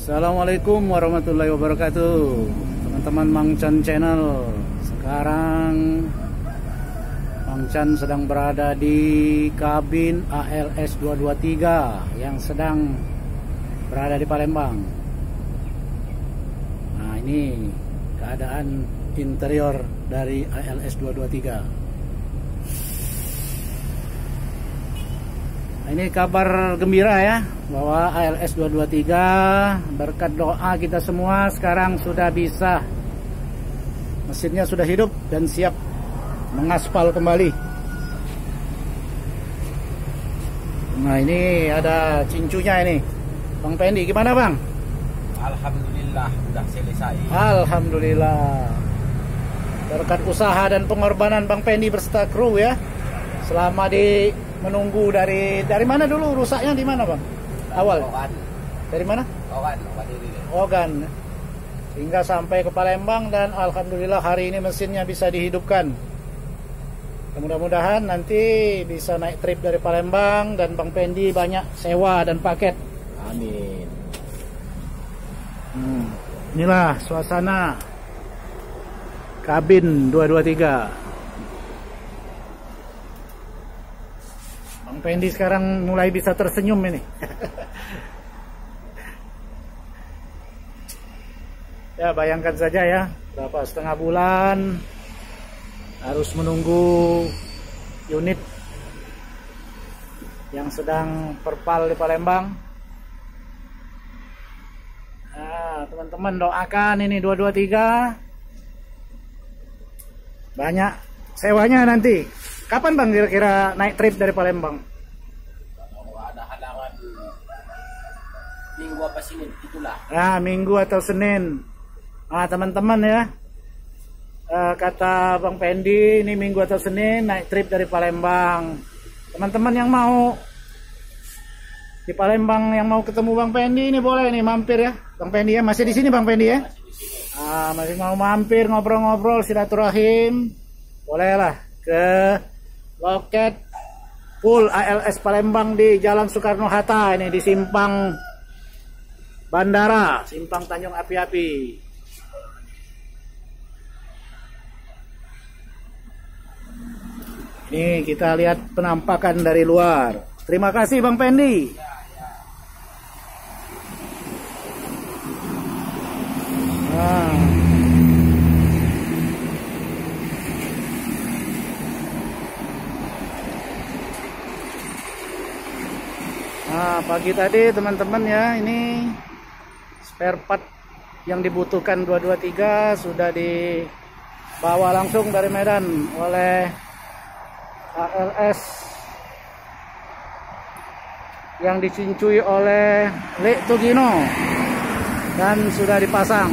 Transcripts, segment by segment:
Assalamualaikum warahmatullahi wabarakatuh, teman-teman Mang Chan Channel. Sekarang Mang Chan sedang berada di kabin ALS 223 yang sedang berada di Palembang. Nah, ini keadaan interior dari ALS 223. Nah, ini kabar gembira ya, bahwa ALS 223 berkat doa kita semua sekarang sudah bisa, mesinnya sudah hidup dan siap mengaspal kembali. Nah, ini ada cincunya ini, Bang Pendi. Gimana Bang? Alhamdulillah sudah selesai. Alhamdulillah, berkat usaha dan pengorbanan Bang Pendi berserta kru ya, selama di menunggu dari mana dulu rusaknya, di mana Bang? Awal. Ogan. Dari mana? Ogan ini. Ogan. Hingga sampai ke Palembang dan alhamdulillah hari ini mesinnya bisa dihidupkan. Mudah-mudahan nanti bisa naik trip dari Palembang dan Bang Pendi banyak sewa dan paket. Amin. Inilah suasana kabin 223. Bang Pendi sekarang mulai bisa tersenyum ini. Ya, bayangkan saja ya, berapa setengah bulan harus menunggu unit yang sedang perpal di Palembang. Nah, teman-teman doakan ini 223 banyak sewanya nanti. Kapan Bang kira-kira naik trip dari Palembang? Kalau ada halangan minggu apa Senin itulah. Nah, minggu atau Senin. Nah, teman-teman ya, kata Bang Pendi ini minggu atau Senin naik trip dari Palembang. Teman-teman yang mau di Palembang, yang mau ketemu Bang Pendi ini boleh nih mampir ya. Bang Pendi ya, masih di sini Bang Pendi ya? Masih mau mampir ngobrol-ngobrol silaturahim, bolehlah ke loket full ALS Palembang di Jalan Soekarno-Hatta, ini di simpang bandara, simpang Tanjung Api-Api. Ini kita lihat penampakan dari luar. Terima kasih Bang Pendi. Nah, pagi tadi teman-teman ya, ini spare part yang dibutuhkan 223 sudah dibawa langsung dari Medan oleh ALS yang dicincui oleh Lek Tugino dan sudah dipasang.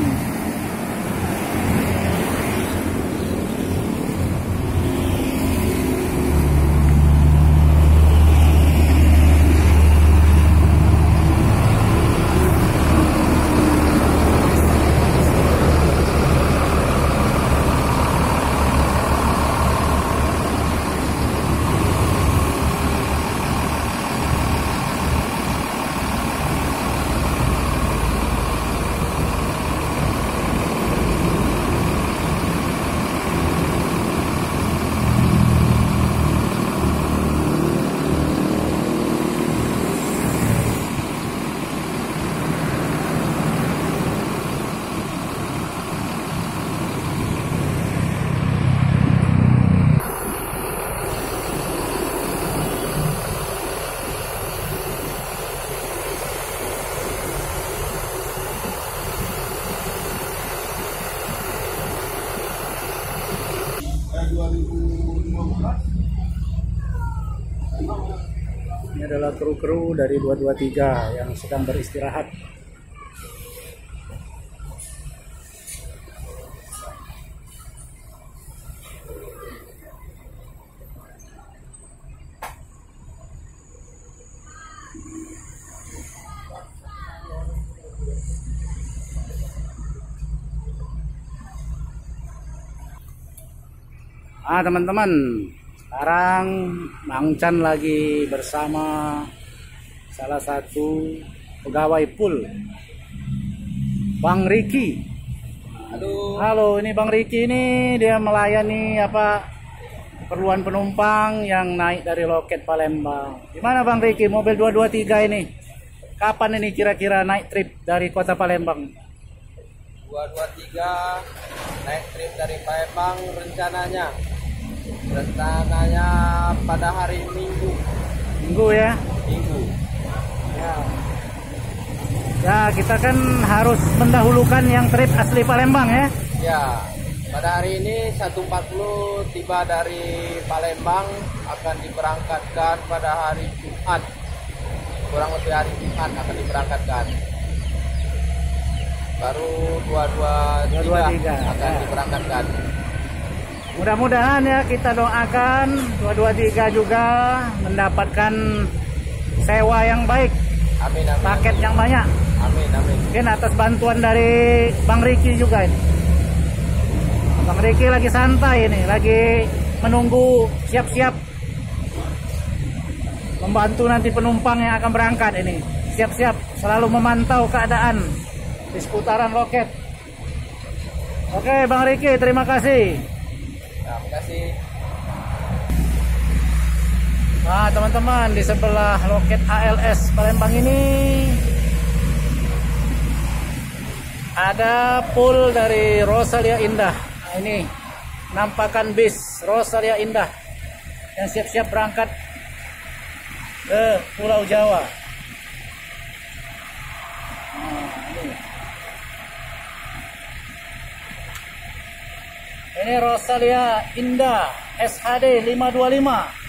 Ini adalah kru-kru dari 223 yang sedang beristirahat. Teman-teman, sekarang Mang Chan lagi bersama salah satu pegawai pool Bang Ricky. Halo. Halo, ini Bang Ricky ini dia melayani keperluan penumpang yang naik dari loket Palembang. Gimana Bang Ricky, mobil 223 ini? Kapan ini kira-kira naik trip dari kota Palembang? 223 naik trip dari Palembang rencananya pada hari Minggu. Minggu ya? Minggu. Ya, kita kan harus mendahulukan yang trip asli Palembang ya. Ya, pada hari ini 1.40 tiba dari Palembang, akan diberangkatkan pada hari Jumat. Kurang lebih hari Jumat akan diberangkatkan. Baru 223 akan diberangkatkan. Mudah-mudahan ya, kita doakan 223 juga mendapatkan sewa yang baik. Amin, amin. Paket yang banyak. Amin, amin. Mungkin atas bantuan dari Bang Ricky juga ini. Bang Ricky lagi santai ini, lagi menunggu siap-siap membantu nanti penumpang yang akan berangkat ini. Siap-siap selalu memantau keadaan di seputaran loket. Oke, Bang Ricky, terima kasih. Terima kasih. Nah, teman-teman, di sebelah loket ALS Palembang ini ada pool dari Rosalia Indah. Nah, ini nampakan bis Rosalia Indah yang siap-siap berangkat ke Pulau Jawa. Ini Rosalia Indah SHD 525.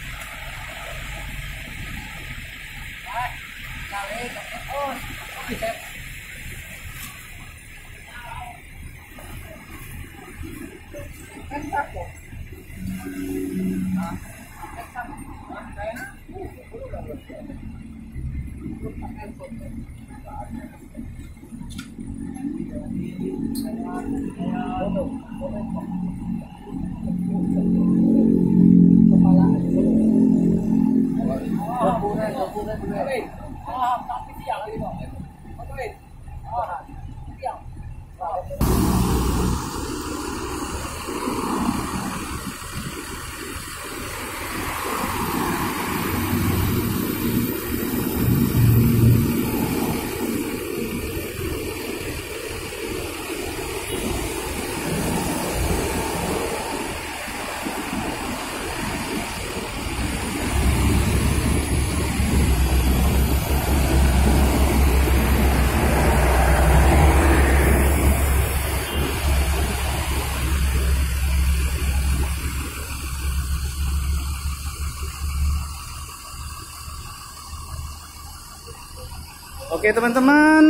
Oke teman-teman,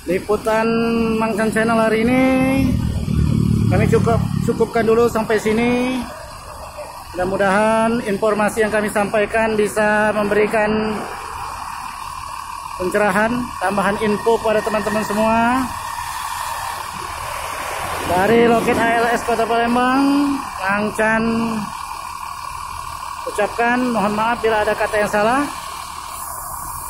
liputan Mangsan Channel hari ini kami cukupkan dulu sampai sini. Mudah-mudahan informasi yang kami sampaikan bisa memberikan pencerahan, tambahan info pada teman-teman semua. Dari loket ALS Kota Palembang, Mangsan ucapkan mohon maaf bila ada kata yang salah.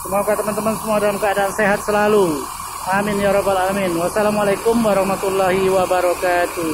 Semoga teman-teman semua dalam keadaan sehat selalu. Amin ya rabbal alamin. Wassalamualaikum warahmatullahi wabarakatuh.